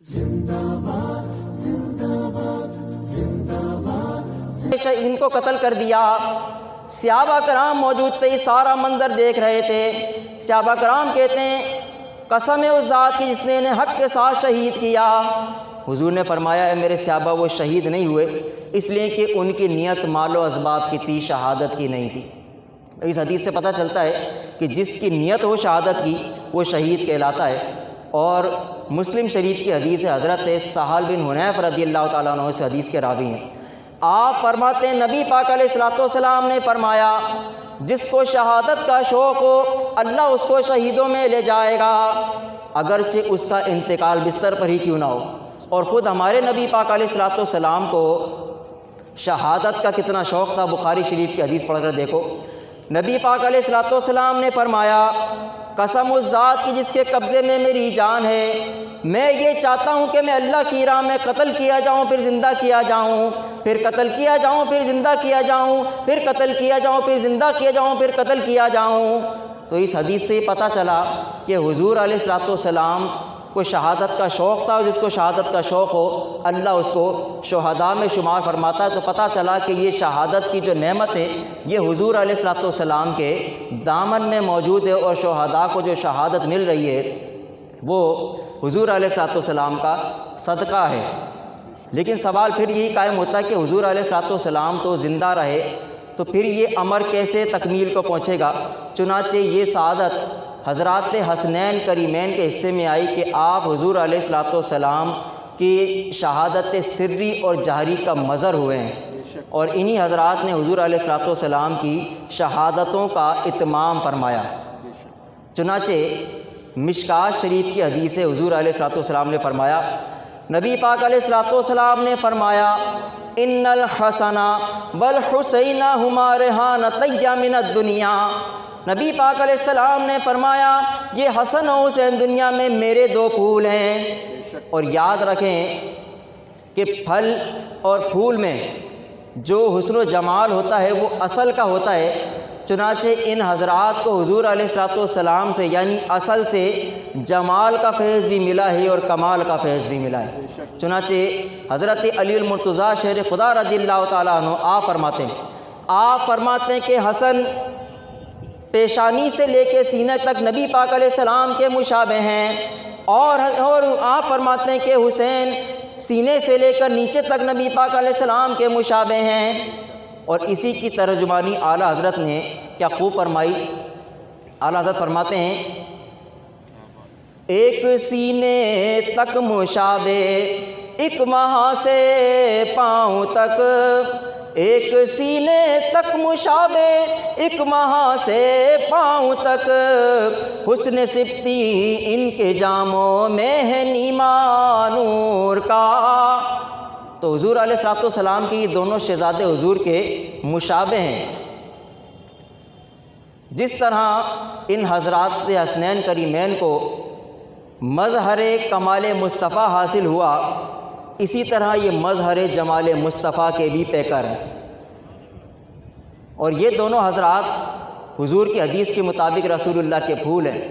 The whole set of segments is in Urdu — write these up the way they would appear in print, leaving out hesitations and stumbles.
ان کو قتل کر دیا۔ صحابہ کرام موجود تھے، سارا منظر دیکھ رہے تھے۔ صحابہ کرام کہتے ہیں قسم اس ذات کی جس نے انہیں حق کے ساتھ شہید کیا۔ حضور نے فرمایا اے میرے صحابہ وہ شہید نہیں ہوئے اس لیے کہ ان کی نیت مال و اسباب کی تھی، شہادت کی نہیں تھی۔ اس حدیث سے پتہ چلتا ہے کہ جس کی نیت ہو شہادت کی وہ شہید کہلاتا ہے۔ اور مسلم شریف کی حدیث ہے، حضرت سہل بن حنیف رضی اللہ تعالیٰ عنہ سے حدیث کے راوی ہیں۔ آپ فرماتے ہیں نبی پاک علیہ الصلوۃ والسلام نے فرمایا جس کو شہادت کا شوق ہو اللہ اس کو شہیدوں میں لے جائے گا، اگرچہ اس کا انتقال بستر پر ہی کیوں نہ ہو۔ اور خود ہمارے نبی پاک علیہ الصلوۃ والسلام کو شہادت کا کتنا شوق تھا، بخاری شریف کی حدیث پڑھ کر دیکھو۔ نبی پاک علیہ الصلوۃ والسلام نے فرمایا قسم اس ذات کی جس کے قبضے میں میری جان ہے، میں یہ چاہتا ہوں کہ میں اللہ کی راہ میں قتل کیا جاؤں پھر زندہ کیا جاؤں، پھر قتل کیا جاؤں پھر زندہ کیا جاؤں، پھر قتل کیا جاؤں پھر زندہ کیا جاؤں، پھر قتل کیا جاؤں۔ تو اس حدیث سے پتہ چلا کہ حضور علیہ الصلوۃ والسلام کو شہادت کا شوق تھا، اور جس کو شہادت کا شوق ہو اللہ اس کو شہداء میں شمار فرماتا ہے۔ تو پتہ چلا کہ یہ شہادت کی جو نعمت ہے یہ حضور علیہ الصلوۃ والسلام کے دامن میں موجود ہے، اور شہداء کو جو شہادت مل رہی ہے وہ حضور علیہ الصلوۃ والسلام کا صدقہ ہے۔ لیکن سوال پھر یہی قائم ہوتا ہے کہ حضور علیہ الصلوۃ والسلام تو زندہ رہے تو پھر یہ امر کیسے تکمیل کو پہنچے گا؟ چنانچہ یہ سعادت حضرات حسنین کریمین کے حصے میں آئی کہ آپ حضور علیہ الصلوۃ والسلام کی شہادت سری اور جہری کا مظہر ہوئے ہیں، اور انہی حضرات نے حضور علیہ الصلوۃ والسلام کی شہادتوں کا اتمام فرمایا۔ چنانچہ مشکات شریف کی حدیث ہے، حضور علیہ الصلوۃ والسلام نے فرمایا، نبی پاک علیہ الصلوۃ والسلام نے فرمایا ان الحسن والحسین ہما ریحانتی من الدنیا۔ نبی پاک علیہ السلام نے فرمایا یہ حسن و حسین دنیا میں میرے دو پھول ہیں۔ اور یاد رکھیں کہ پھل اور پھول میں جو حسن و جمال ہوتا ہے وہ اصل کا ہوتا ہے۔ چنانچہ ان حضرات کو حضور علیہ الصلوۃ والسلام سے یعنی اصل سے جمال کا فیض بھی ملا ہے اور کمال کا فیض بھی ملا ہے۔ چنانچہ حضرت علی المرتضیٰ شیر خدا رضی اللہ تعالیٰ عنہ آپ فرماتے ہیں کہ حسن پیشانی سے لے کے سینے تک نبی پاک علیہ السلام کے مشابہ ہیں، اور آپ فرماتے ہیں کہ حسین سینے سے لے کر نیچے تک نبی پاک علیہ السلام کے مشابہ ہیں۔ اور اسی کی ترجمانی اعلیٰ حضرت نے کیا خوب فرمائی۔ اعلیٰ حضرت فرماتے ہیں ایک سینے تک مشابہ ایک وہاں سے پاؤں تک، ایک سینے تک مشابہ ایک وہاں سے پاؤں تک، حسن سبتی ان کے جاموں میں ہے نیما نور کا۔ تو حضور علیہ الصلوۃ والسلام کی دونوں شہزادے حضور کے مشابہ ہیں۔ جس طرح ان حضرات حسنین کریمین کو مظہر کمال مصطفیٰ حاصل ہوا، اسی طرح یہ مظہر جمال مصطفیٰ کے بھی پیکر ہیں۔ اور یہ دونوں حضرات حضور کی حدیث کے مطابق رسول اللہ کے پھول ہیں۔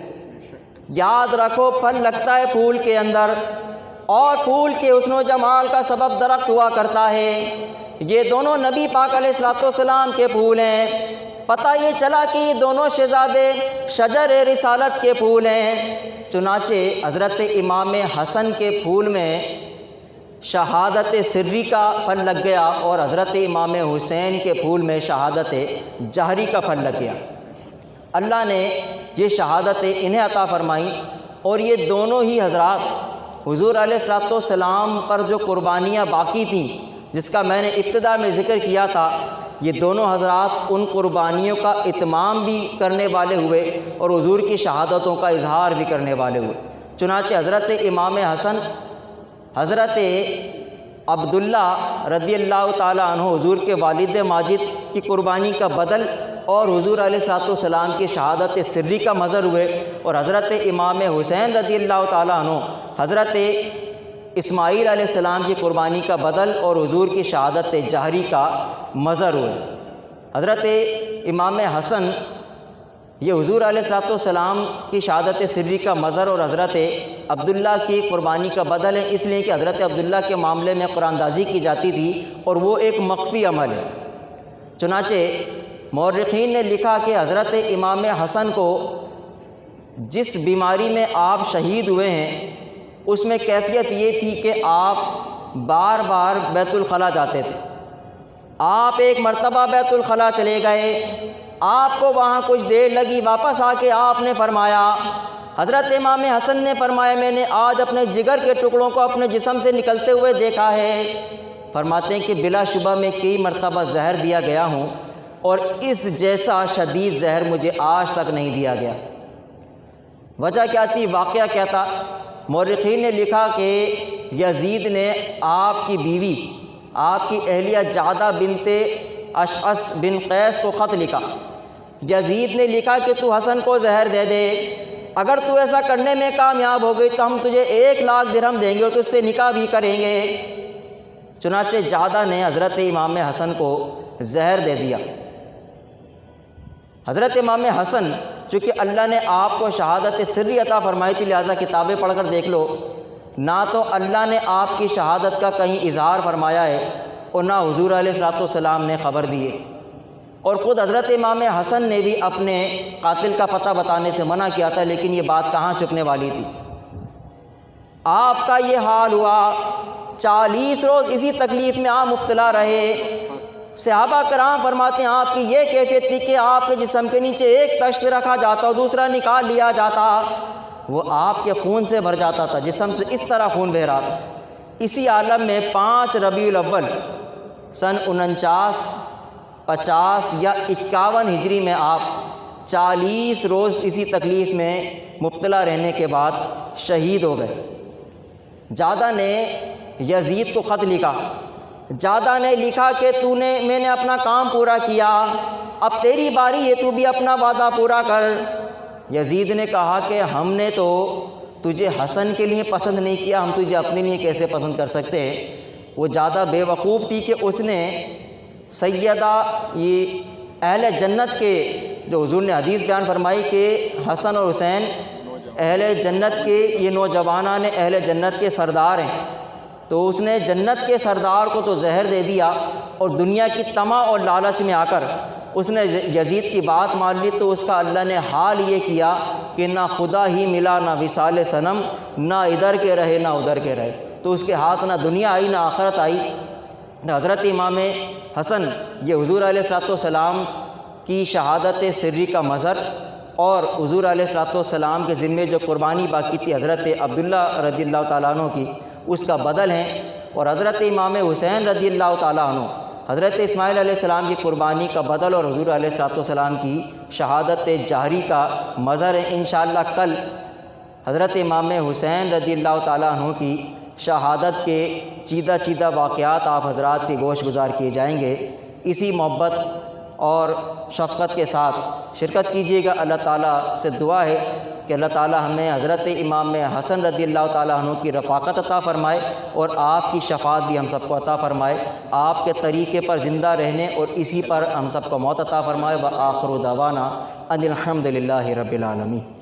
یاد رکھو پھل لگتا ہے پھول کے اندر، اور پھول کے حسن و جمال کا سبب درخت ہوا کرتا ہے۔ یہ دونوں نبی پاک علیہ الصلوۃ والسلام کے پھول ہیں۔ پتہ یہ چلا کہ یہ دونوں شہزادے شجر رسالت کے پھول ہیں۔ چنانچہ حضرت امام حسن کے پھول میں شہادت سری کا پھل لگ گیا، اور حضرت امام حسین کے پھول میں شہادت جہری کا پھل لگ گیا۔ اللہ نے یہ شہادت انہیں عطا فرمائی، اور یہ دونوں ہی حضرات حضور علیہ الصلوۃ والسلام پر جو قربانیاں باقی تھیں جس کا میں نے ابتدا میں ذکر کیا تھا، یہ دونوں حضرات ان قربانیوں کا اتمام بھی کرنے والے ہوئے اور حضور کی شہادتوں کا اظہار بھی کرنے والے ہوئے۔ چنانچہ حضرت امام حسن حضرت عبداللہ رضی اللہ تعالیٰ عنہ حضور کے والد ماجد کی قربانی کا بدل اور حضور علیہ الصلوۃ والسلام کی شہادت سری کا مظہر ہوئے، اور حضرت امام حسین رضی اللہ تعالیٰ عنہ حضرت اسماعیل علیہ السلام کی قربانی کا بدل اور حضور کی شہادت جہری کا مظہر ہوئے۔ حضرت امام حسن یہ حضور علیہ الصلوۃ والسلام کی شہادت سری کا مظہر اور حضرت عبداللہ کی قربانی کا بدل ہے، اس لیے کہ حضرت عبداللہ کے معاملے میں قرآن اندازی کی جاتی تھی اور وہ ایک مخفی عمل ہے۔ چنانچہ مورخین نے لکھا کہ حضرت امام حسن کو جس بیماری میں آپ شہید ہوئے ہیں اس میں کیفیت یہ تھی کہ آپ بار بار بیت الخلاء جاتے تھے۔ آپ ایک مرتبہ بیت الخلاء چلے گئے، آپ کو وہاں کچھ دیر لگی، واپس آ کے آپ نے فرمایا، حضرت امام حسن نے فرمایا میں نے آج اپنے جگر کے ٹکڑوں کو اپنے جسم سے نکلتے ہوئے دیکھا ہے۔ فرماتے ہیں کہ بلا شبہ میں کئی مرتبہ زہر دیا گیا ہوں اور اس جیسا شدید زہر مجھے آج تک نہیں دیا گیا۔ وجہ کیا تھی؟ واقعہ کیا تھا؟ مورخین نے لکھا کہ یزید نے آپ کی بیوی، آپ کی اہلیہ جعدہ بنت اشعث بن قیس کو خط لکھا۔ یزید نے لکھا کہ تو حسن کو زہر دے دے، اگر تو ایسا کرنے میں کامیاب ہو گئی تو ہم تجھے 1,00,000 درہم دیں گے اور تجھ سے نکاح بھی کریں گے۔ چنانچہ جعدہ نے حضرت امام حسن کو زہر دے دیا۔ حضرت امام حسن چونکہ اللہ نے آپ کو شہادت سری عطا فرمائی تھی، لہٰذا کتابیں پڑھ کر دیکھ لو، نہ تو اللہ نے آپ کی شہادت کا کہیں اظہار فرمایا ہے اور نہ حضور علیہ الصلوۃ والسلام نے خبر دی ہے، اور خود حضرت امام حسن نے بھی اپنے قاتل کا پتہ بتانے سے منع کیا تھا، لیکن یہ بات کہاں چھپنے والی تھی۔ آپ کا یہ حال ہوا، 40 روز اسی تکلیف میں آپ مبتلا رہے۔ صحابہ کرام فرماتے ہیں آپ کی یہ کیفیت تھی کہ آپ کے جسم کے نیچے ایک تشت رکھا جاتا اور دوسرا نکال لیا جاتا، وہ آپ کے خون سے بھر جاتا تھا، جسم سے اس طرح خون بہہ رہا تھا۔ اسی عالم میں 5 ربیع الاول سن 49، 50 یا 51 ہجری میں آپ 40 روز اسی تکلیف میں مبتلا رہنے کے بعد شہید ہو گئے۔ جعدہ نے یزید کو خط لکھا، جعدہ نے لکھا کہ میں نے اپنا کام پورا کیا، اب تیری باری ہے، تو بھی اپنا وعدہ پورا کر۔ یزید نے کہا کہ ہم نے تو تجھے حسن کے لیے پسند نہیں کیا، ہم تجھے اپنے لیے کیسے پسند کر سکتے ہیں؟ وہ زیادہ بے وقوف تھی کہ اس نے سیدہ یہ اہل جنت کے، جو حضور نے حدیث بیان فرمائی کہ حسن اور حسین اہل جنت کے، یہ نوجوانان اہل جنت کے سردار ہیں، تو اس نے جنت کے سردار کو تو زہر دے دیا اور دنیا کی طمع اور لالچ میں آ کر اس نے یزید کی بات مان لی، تو اس کا اللہ نے حال یہ کیا کہ نہ خدا ہی ملا نہ وصال صنم، نہ ادھر کے رہے نہ ادھر کے رہے، تو اس کے ہاتھ نہ دنیا آئی نہ آخرت آئی۔ حضرت امام حسن یہ حضور علیہ الصلوۃ والسلام کی شہادت سری کا مظہر اور حضور علیہ الصلوۃ والسلام کے ذمے جو قربانی باقی تھی حضرت عبداللہ رضی اللہ تعالیٰ عنہ کی، اس کا بدل ہیں، اور حضرت امام حسین رضی اللہ تعالیٰ عنہ حضرت اسماعیل علیہ السلام کی قربانی کا بدل اور حضور علیہ الصلوۃ والسلام کی شہادت جہری کا مظہر ہے۔ انشاءاللہ کل حضرت امام حسین رضی اللہ تعالیٰ عنہ کی شہادت کے چیدہ واقعات آپ حضرات کی گوش گزار کیے جائیں گے۔ اسی محبت اور شفقت کے ساتھ شرکت کیجیے گا۔ اللہ تعالیٰ سے دعا ہے کہ اللہ تعالیٰ ہمیں حضرت امام حسن رضی اللہ تعالیٰ عنہ کی رفاقت عطا فرمائے اور آپ کی شفاعت بھی ہم سب کو عطا فرمائے، آپ کے طریقے پر زندہ رہنے اور اسی پر ہم سب کو موت عطا فرمائے۔ وآخر دعوانا ان الحمد للہ رب العالمین۔